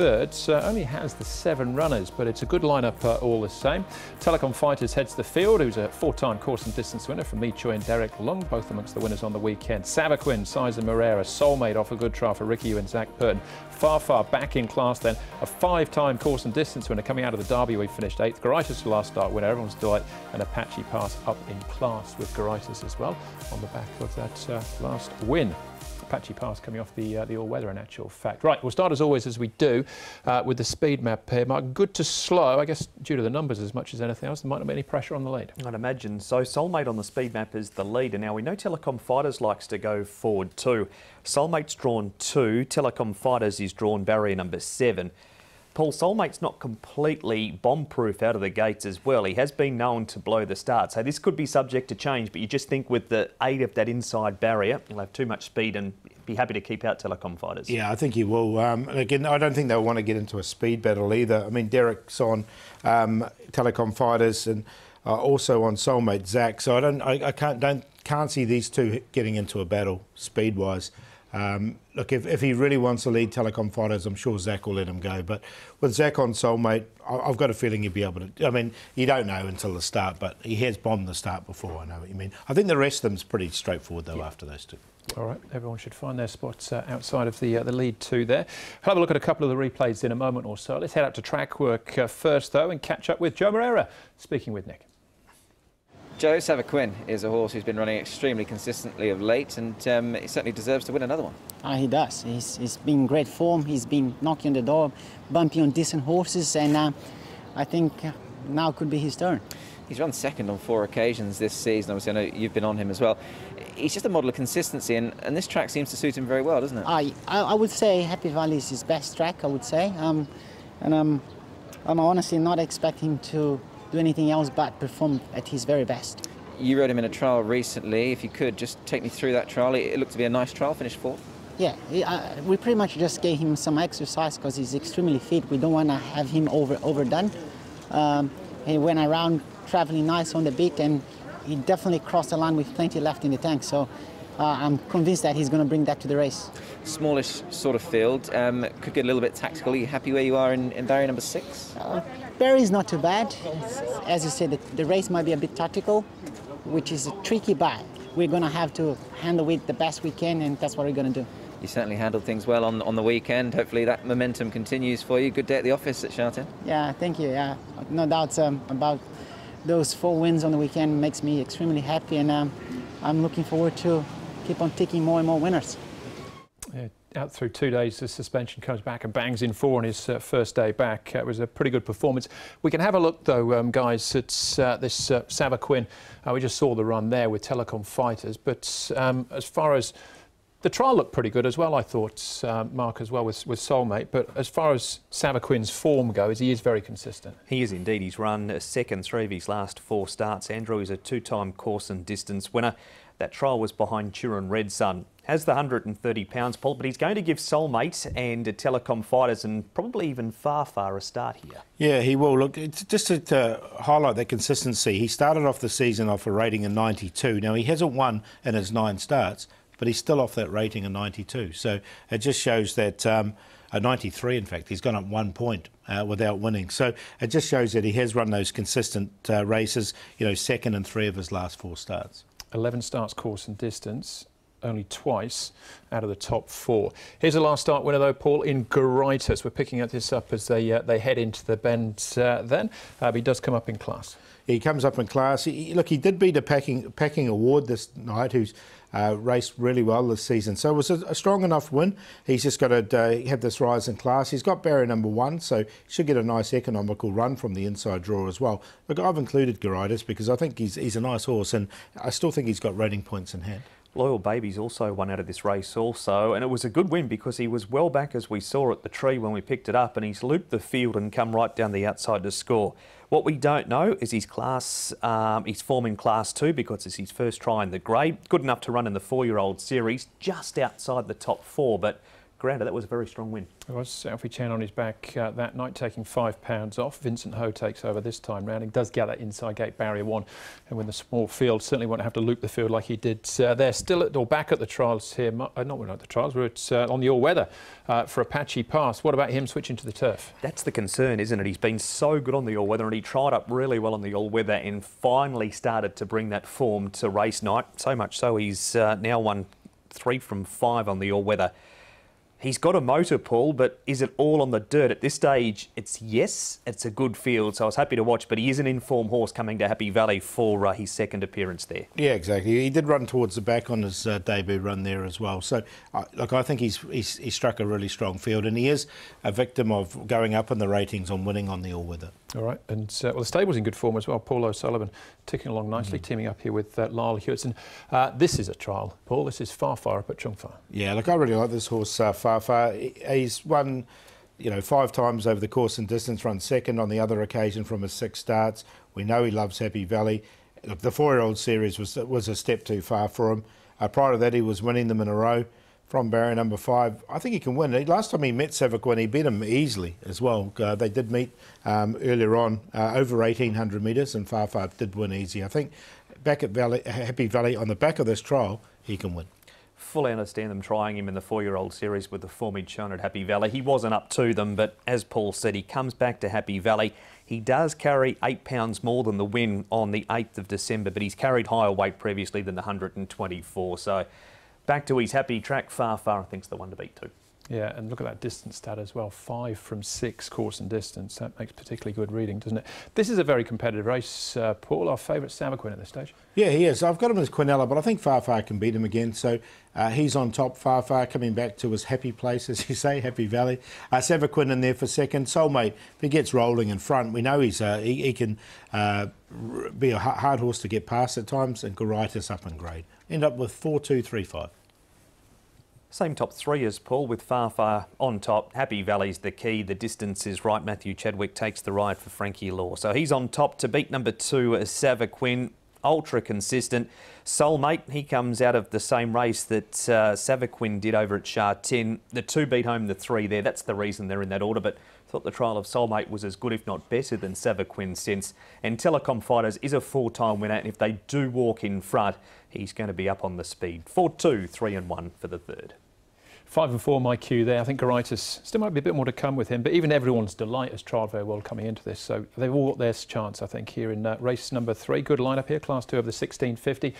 third, only has the 7 runners, but it's a good lineup all the same. Telecom Fighters heads the field, who's a 4-time course and distance winner from Mi Choi and Derek Lung, both amongst the winners on the weekend. Savaquin, Sizer Moreira, Soulmate off a good trial for Ricky Yu and Zach Purton. Far back in class then, a 5-time course and distance winner coming out of the Derby. We finished 8th. Garitas, the last start winner, everyone's delight, and Apache Pass up in class with Garitas as well on the back of that last win. Apache Pass coming off the all-weather in actual fact. Right, we'll start as always as we do with the speed map here. Mark, good to slow, I guess due to the numbers as much as anything else. There might not be any pressure on the lead. I'd imagine. So Soulmate on the speed map is the leader. Now we know Telecom Fighters likes to go forward too. Soulmate's drawn 2, Telecom Fighters is drawn barrier number 7. Paul, Soulmate's not completely bomb-proof out of the gates as well. He has been known to blow the start, so this could be subject to change, but you just think with the aid of that inside barrier, he'll have too much speed and be happy to keep out Telecom Fighters. Yeah, I think he will. Again, I don't think they'll want to get into a speed battle either. I mean, Derek's on Telecom Fighters and also on Soulmate Zach, so I can't see these two getting into a battle speed-wise. Look, if he really wants to lead Telecom Fighters, I'm sure Zach will let him go. But with Zach on Soulmate, I've got a feeling he'll be able to. I mean, you don't know until the start, but he has bombed the start before. I know what you mean. I think the rest of them's pretty straightforward though. Yeah. After those two. All right, everyone should find their spots outside of the lead 2 there. We'll have a look at a couple of the replays in a moment or so. Let's head out to track work first though and catch up with Joe Moreira, speaking with Nick. Joe, Savaquin is a horse who's been running extremely consistently of late, and he certainly deserves to win another one. He does. He's been in great form. He's been knocking on the door, bumping on decent horses, and I think now could be his turn. He's run second on 4 occasions this season. Obviously, I know you've been on him as well. He's just a model of consistency, and this track seems to suit him very well, doesn't it? I would say Happy Valley is his best track, I would say. And I'm honestly not expecting him to do anything else but perform at his very best. You rode him in a trial recently. If you could just take me through that trial. It looked to be a nice trial, finished 4th. Yeah, we pretty much just gave him some exercise because he's extremely fit. We don't want to have him overdone. He went around traveling nice on the beat, and he definitely crossed the line with plenty left in the tank. So I'm convinced that he's going to bring that to the race. Smallish sort of field, could get a little bit tactical. Are you happy where you are in barrier number 6? Barry's not too bad. As you said, the race might be a bit tactical, which is tricky, but we're going to have to handle it the best we can, and that's what we're going to do. You certainly handled things well on the weekend. Hopefully that momentum continues for you. Good day at the office at Sharton. Yeah, thank you. Yeah, no doubts about those 4 wins on the weekend makes me extremely happy, and I'm looking forward to keep on ticking more and more winners. Yeah, out through 2 days, the suspension comes back and bangs in 4 on his first day back. It was a pretty good performance. We can have a look, though, guys, at this Savaquin. We just saw the run there with Telecom Fighters. But as far as the trial looked pretty good as well, I thought, Mark, as well with Soulmate. But as far as Savaquin's form goes, he is very consistent. He is indeed. He's run second 3 of his last 4 starts. Andrew is a 2-time course and distance winner. That trial was behind Turin Red Sun. Has the 130 pounds, Paul, but he's going to give Soulmate and Telecom Fighters and probably even far a start here. Yeah, he will. Look, it's just to highlight that consistency, he started off the season off a rating of 92. Now, he hasn't won in his 9 starts, but he's still off that rating of 92. So it just shows that, 93 in fact, he's gone up 1 point without winning. So it just shows that he has run those consistent races, you know, second in 3 of his last 4 starts. 11 starts course and distance, only twice out of the top 4. Here's a last start winner though, Paul, in Garitas. We're picking this up as they head into the bend then, but he does come up in class. He comes up in class. Look, he did beat a packing award this night, who's raced really well this season. So it was a strong enough win. He's just got to have this rise in class. He's got barrier number 1, so he should get a nice economical run from the inside draw as well. Look, I've included Garitas because I think he's a nice horse, and I still think he's got rating points in hand. Loyal Baby's also won out of this race also, and it was a good win because he was well back, as we saw at the tree when we picked it up, and he's looped the field and come right down the outside to score. What we don't know is his class, his form in Class 2 because it's his first try in the grade. Good enough to run in the 4-year-old series, just outside the top 4, but granted, that was a very strong win. It was Alfie Chan on his back that night, taking £5 off. Vincent Ho takes over this time round. He does get that inside gate barrier 1, and with the small field, certainly won't have to loop the field like he did there. Still back at the trials here. Not at the trials, we're on the all-weather for Apache Pass. What about him switching to the turf? That's the concern, isn't it? He's been so good on the all-weather, and he tried up really well on the all-weather and finally started to bring that form to race night. So much so he's now won 3 from 5 on the all-weather. He's got a motor, Paul, but is it all on the dirt? At this stage, it's a good field, so I was happy to watch, but he is an in-form horse coming to Happy Valley for his second appearance there. Yeah, exactly. He did run towards the back on his debut run there as well. So, look, I think he's struck a really strong field, and he is a victim of going up in the ratings on winning on the all-weather. All right, and well, the stable's in good form as well. Paul O'Sullivan ticking along nicely, teaming up here with Lyle Hewitson. This is a trial, Paul. This is Farfar up at Chungfar. Yeah, look, I really like this horse, Farfar. He's won, 5 times over the course and distance, run second on the other occasion from his 6 starts. We know he loves Happy Valley. Look, the 4-year-old series was a step too far for him. Prior to that, he was winning them in a row. From barrier number 5, I think he can win. Last time he met Savaquin, he beat him easily as well. They did meet earlier on, over 1,800 metres, and Farfar did win easy. I think back at Happy Valley, on the back of this trial, he can win. Fully understand them trying him in the 4-year-old series with the form he'd shown at Happy Valley. He wasn't up to them, but as Paul said, he comes back to Happy Valley. He does carry 8 pounds more than the win on the 8th of December, but he's carried higher weight previously than the 124. So back to his happy track. Farfar, I think, is the one to beat too. Yeah, and look at that distance stat as well. 5 from 6 course and distance. That makes particularly good reading, doesn't it? This is a very competitive race, Paul. Our favourite Savaquin at this stage. Yeah, he is. I've got him as Quinella, but I think Farfar can beat him again. So he's on top. Farfar coming back to his happy place, as you say, Happy Valley. Savaquin in there for second. Soulmate, if he gets rolling in front, we know he can be a hard horse to get past at times, and Goritis up in grade. End up with 4-2-3-5. Same top 3 as Paul, with Farfar on top. Happy Valley's the key. The distance is right. Matthew Chadwick takes the ride for Frankie Law. So he's on top to beat number 2, Savaquin. Ultra consistent. Soulmate, he comes out of the same race that Savaquin did over at Shah 10. The 2 beat home the 3 there. That's the reason they're in that order. But I thought the trial of Soulmate was as good, if not better, than Savaquin since. And Telecom Fighters is a 4-time winner. And if they do walk in front, he's going to be up on the speed. 4-2, 3-1 for the third. 5 and 4, my cue there. I think Goritis still might be a bit more to come with him, but even Everyone's Delight has trialled very well coming into this. So they've all got their chance, I think, here in race number 3. Good lineup here, Class 2 of the 1650.